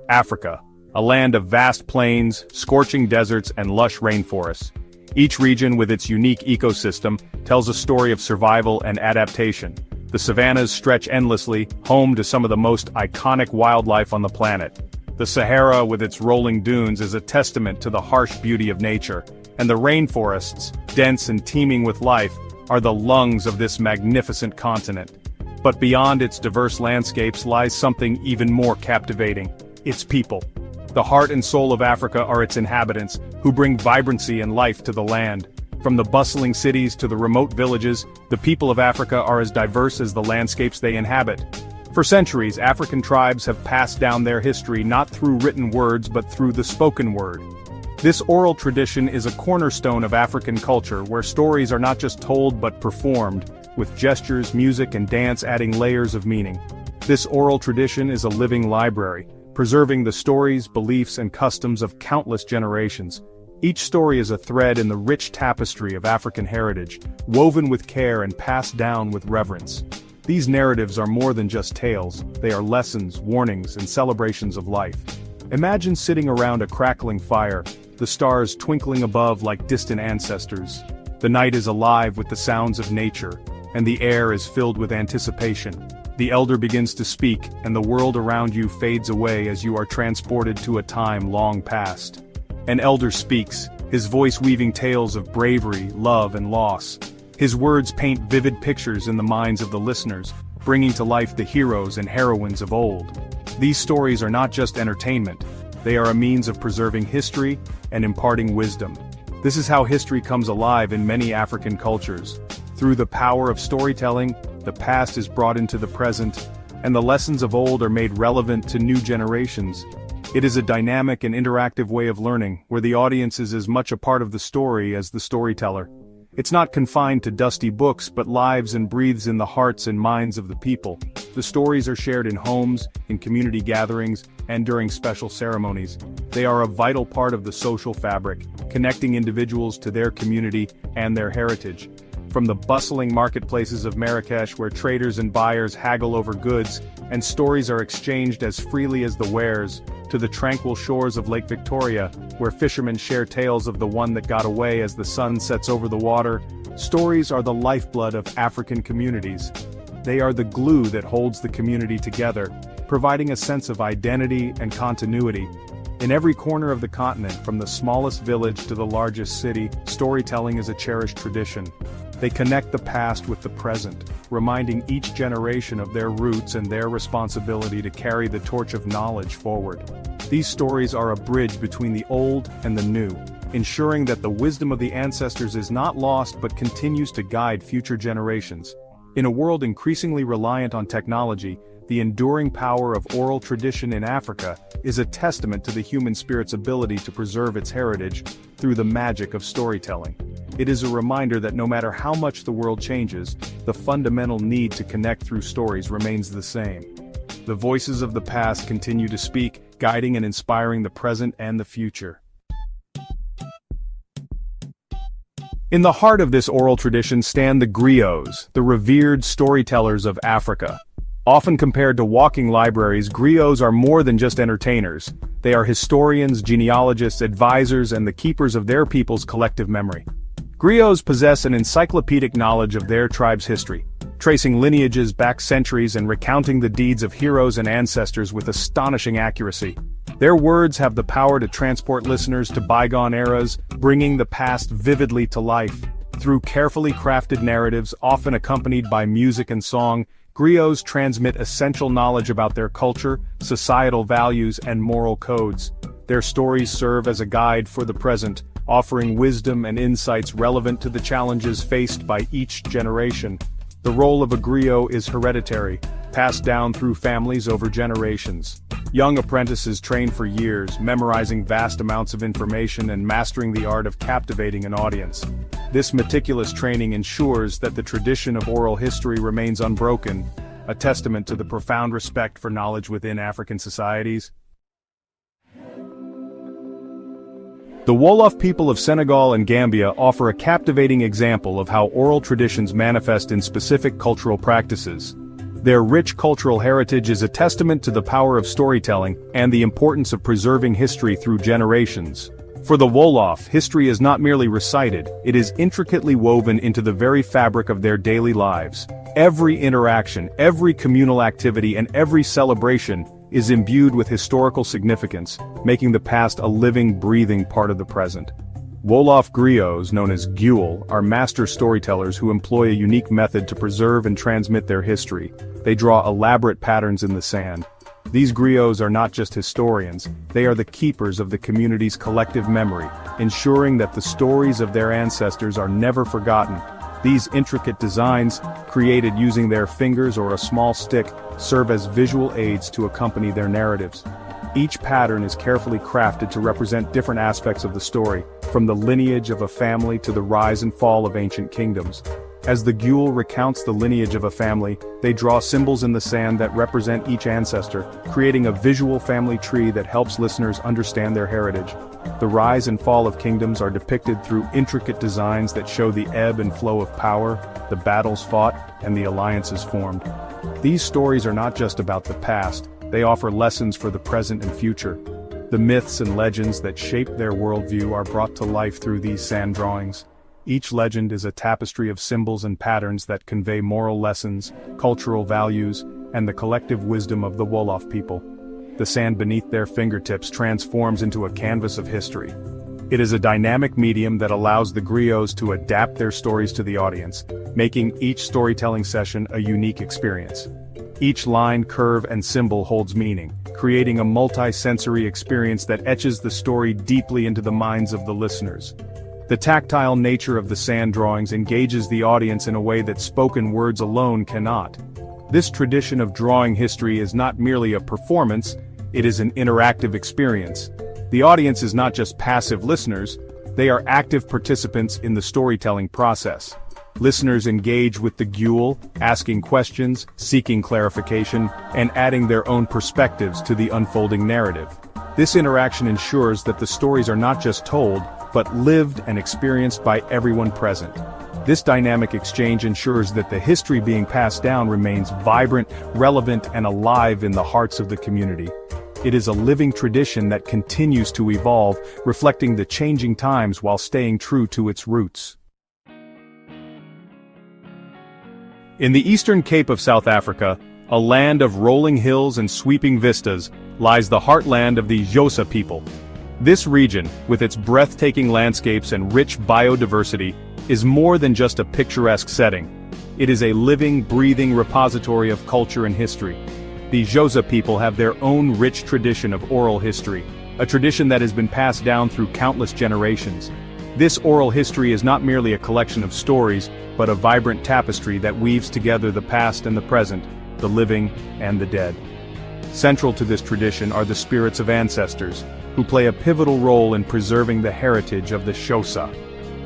Africa, a land of vast plains, scorching deserts, and lush rainforests. Each region with its unique ecosystem tells a story of survival and adaptation. The savannas stretch endlessly, home to some of the most iconic wildlife on the planet. The Sahara with its rolling dunes is a testament to the harsh beauty of nature, and the rainforests, dense and teeming with life, are the lungs of this magnificent continent. But beyond its diverse landscapes lies something even more captivating: its people. The heart and soul of Africa are its inhabitants, who bring vibrancy and life to the land. From the bustling cities to the remote villages, the people of Africa are as diverse as the landscapes they inhabit. For centuries, African tribes have passed down their history not through written words but through the spoken word. This oral tradition is a cornerstone of African culture where stories are not just told but performed, with gestures, music, and dance adding layers of meaning. This oral tradition is a living library, preserving the stories, beliefs, and customs of countless generations. Each story is a thread in the rich tapestry of African heritage, woven with care and passed down with reverence. These narratives are more than just tales, they are lessons, warnings, and celebrations of life. Imagine sitting around a crackling fire, the stars twinkling above like distant ancestors. The night is alive with the sounds of nature, and the air is filled with anticipation. The elder begins to speak, and the world around you fades away as you are transported to a time long past. An elder speaks, his voice weaving tales of bravery, love, and loss. His words paint vivid pictures in the minds of the listeners, bringing to life the heroes and heroines of old. These stories are not just entertainment, they are a means of preserving history and imparting wisdom. This is how history comes alive in many African cultures. Through the power of storytelling, the past is brought into the present, and the lessons of old are made relevant to new generations. It is a dynamic and interactive way of learning, where the audience is as much a part of the story as the storyteller. It's not confined to dusty books but lives and breathes in the hearts and minds of the people. The stories are shared in homes, in community gatherings, and during special ceremonies. They are a vital part of the social fabric, connecting individuals to their community and their heritage. From the bustling marketplaces of Marrakesh where traders and buyers haggle over goods, and stories are exchanged as freely as the wares, to the tranquil shores of Lake Victoria, where fishermen share tales of the one that got away as the sun sets over the water, stories are the lifeblood of African communities. They are the glue that holds the community together, providing a sense of identity and continuity. In every corner of the continent, from the smallest village to the largest city, storytelling is a cherished tradition. They connect the past with the present, reminding each generation of their roots and their responsibility to carry the torch of knowledge forward. These stories are a bridge between the old and the new, ensuring that the wisdom of the ancestors is not lost but continues to guide future generations. In a world increasingly reliant on technology, the enduring power of oral tradition in Africa is a testament to the human spirit's ability to preserve its heritage through the magic of storytelling. It is a reminder that no matter how much the world changes, the fundamental need to connect through stories remains the same. The voices of the past continue to speak, guiding and inspiring the present and the future. In the heart of this oral tradition stand the griots, the revered storytellers of Africa. Often compared to walking libraries, griots are more than just entertainers. They are historians, genealogists, advisors, and the keepers of their people's collective memory. Griots possess an encyclopedic knowledge of their tribe's history, tracing lineages back centuries and recounting the deeds of heroes and ancestors with astonishing accuracy. Their words have the power to transport listeners to bygone eras, bringing the past vividly to life. Through carefully crafted narratives, often accompanied by music and song, griots transmit essential knowledge about their culture, societal values, and moral codes. Their stories serve as a guide for the present, offering wisdom and insights relevant to the challenges faced by each generation. The role of a griot is hereditary, passed down through families over generations. Young apprentices train for years, memorizing vast amounts of information and mastering the art of captivating an audience. This meticulous training ensures that the tradition of oral history remains unbroken, a testament to the profound respect for knowledge within African societies. The Wolof people of Senegal and Gambia offer a captivating example of how oral traditions manifest in specific cultural practices. Their rich cultural heritage is a testament to the power of storytelling and the importance of preserving history through generations. For the Wolof, history is not merely recited, it is intricately woven into the very fabric of their daily lives. Every interaction, every communal activity, and every celebration is imbued with historical significance, making the past a living, breathing part of the present. Wolof griots, known as Gyul, are master storytellers who employ a unique method to preserve and transmit their history. They draw elaborate patterns in the sand. These griots are not just historians, they are the keepers of the community's collective memory, ensuring that the stories of their ancestors are never forgotten. These intricate designs, created using their fingers or a small stick, serve as visual aids to accompany their narratives. Each pattern is carefully crafted to represent different aspects of the story, from the lineage of a family to the rise and fall of ancient kingdoms. As the Gyul recounts the lineage of a family, they draw symbols in the sand that represent each ancestor, creating a visual family tree that helps listeners understand their heritage. The rise and fall of kingdoms are depicted through intricate designs that show the ebb and flow of power, the battles fought, and the alliances formed. These stories are not just about the past, they offer lessons for the present and future. The myths and legends that shape their worldview are brought to life through these sand drawings. Each legend is a tapestry of symbols and patterns that convey moral lessons, cultural values, and the collective wisdom of the Wolof people. The sand beneath their fingertips transforms into a canvas of history. It is a dynamic medium that allows the griots to adapt their stories to the audience, making each storytelling session a unique experience. Each line, curve, and symbol holds meaning, creating a multi-sensory experience that etches the story deeply into the minds of the listeners. The tactile nature of the sand drawings engages the audience in a way that spoken words alone cannot. This tradition of drawing history is not merely a performance, it is an interactive experience. The audience is not just passive listeners, they are active participants in the storytelling process. Listeners engage with the Gyul, asking questions, seeking clarification, and adding their own perspectives to the unfolding narrative. This interaction ensures that the stories are not just told, but lived and experienced by everyone present. This dynamic exchange ensures that the history being passed down remains vibrant, relevant, and alive in the hearts of the community. It is a living tradition that continues to evolve, reflecting the changing times while staying true to its roots. In the Eastern Cape of South Africa, a land of rolling hills and sweeping vistas, lies the heartland of the Xhosa people. This region, with its breathtaking landscapes and rich biodiversity, is more than just a picturesque setting. It is a living, breathing repository of culture and history. The Xhosa people have their own rich tradition of oral history, a tradition that has been passed down through countless generations. This oral history is not merely a collection of stories, but a vibrant tapestry that weaves together the past and the present, the living and the dead. Central to this tradition are the spirits of ancestors, who play a pivotal role in preserving the heritage of the Xhosa.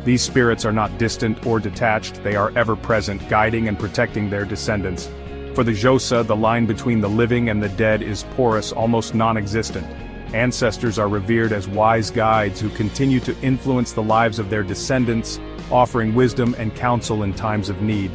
These spirits are not distant or detached, they are ever present, guiding and protecting their descendants. For the Xhosa, the line between the living and the dead is porous, almost non-existent. Ancestors are revered as wise guides who continue to influence the lives of their descendants, offering wisdom and counsel in times of need.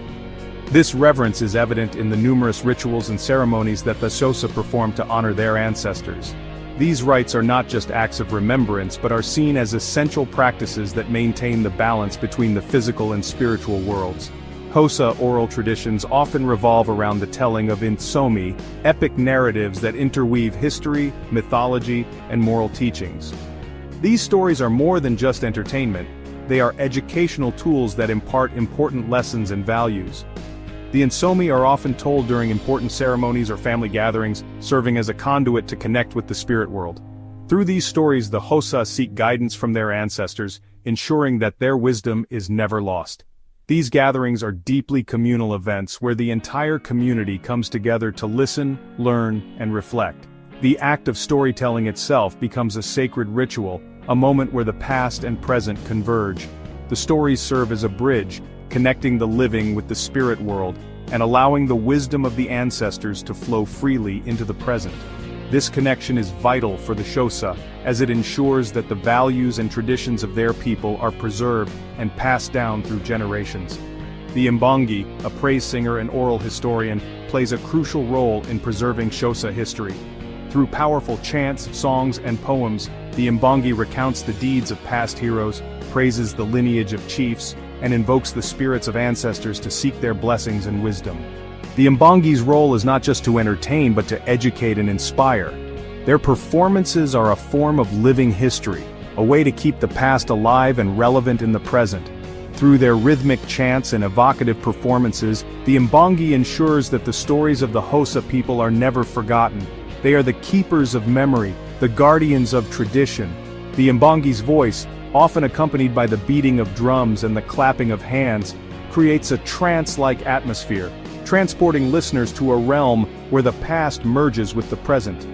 This reverence is evident in the numerous rituals and ceremonies that the Xhosa perform to honor their ancestors. These rites are not just acts of remembrance but are seen as essential practices that maintain the balance between the physical and spiritual worlds. Xhosa oral traditions often revolve around the telling of insomi, epic narratives that interweave history, mythology, and moral teachings. These stories are more than just entertainment, they are educational tools that impart important lessons and values. The insomi are often told during important ceremonies or family gatherings, serving as a conduit to connect with the spirit world. Through these stories, the Xhosa seek guidance from their ancestors, ensuring that their wisdom is never lost. These gatherings are deeply communal events where the entire community comes together to listen, learn, and reflect. The act of storytelling itself becomes a sacred ritual, a moment where the past and present converge. The stories serve as a bridge, connecting the living with the spirit world, and allowing the wisdom of the ancestors to flow freely into the present. This connection is vital for the Xhosa, as it ensures that the values and traditions of their people are preserved and passed down through generations. The Imbangi, a praise singer and oral historian, plays a crucial role in preserving Xhosa history. Through powerful chants, songs, and poems, the Imbangi recounts the deeds of past heroes, praises the lineage of chiefs, and invokes the spirits of ancestors to seek their blessings and wisdom. The Imbangi's role is not just to entertain but to educate and inspire. Their performances are a form of living history, a way to keep the past alive and relevant in the present. Through their rhythmic chants and evocative performances, the Imbangi ensures that the stories of the Xhosa people are never forgotten. They are the keepers of memory, the guardians of tradition. The Imbangi's voice, often accompanied by the beating of drums and the clapping of hands, creates a trance-like atmosphere, transporting listeners to a realm where the past merges with the present.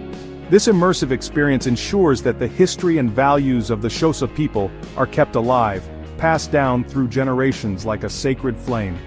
This immersive experience ensures that the history and values of the Xhosa people are kept alive, passed down through generations like a sacred flame.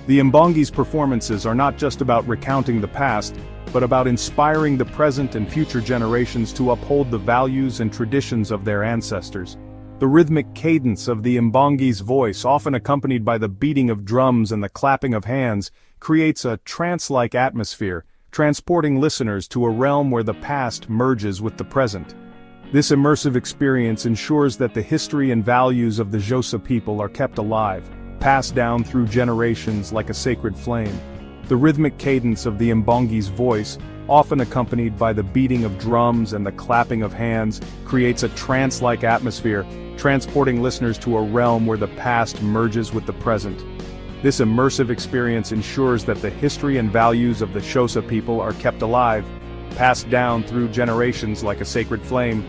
The Imbangi's performances are not just about recounting the past, but about inspiring the present and future generations to uphold the values and traditions of their ancestors. The rhythmic cadence of the Imbangi's voice, often accompanied by the beating of drums and the clapping of hands, creates a trance-like atmosphere, transporting listeners to a realm where the past merges with the present. This immersive experience ensures that the history and values of the Xhosa people are kept alive, passed down through generations like a sacred flame. The rhythmic cadence of the Imbangi's voice, often accompanied by the beating of drums and the clapping of hands, creates a trance-like atmosphere, transporting listeners to a realm where the past merges with the present. This immersive experience ensures that the history and values of the Xhosa people are kept alive, passed down through generations like a sacred flame.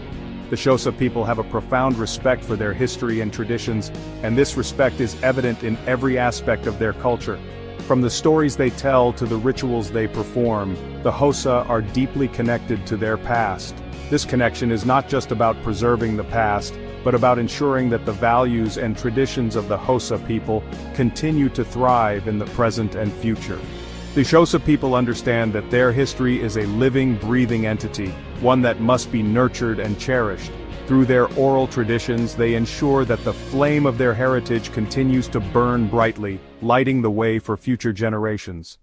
The Xhosa people have a profound respect for their history and traditions, and this respect is evident in every aspect of their culture. From the stories they tell to the rituals they perform, the Xhosa are deeply connected to their past. This connection is not just about preserving the past, but about ensuring that the values and traditions of the Xhosa people continue to thrive in the present and future. The Xhosa people understand that their history is a living, breathing entity, one that must be nurtured and cherished. Through their oral traditions, they ensure that the flame of their heritage continues to burn brightly, lighting the way for future generations.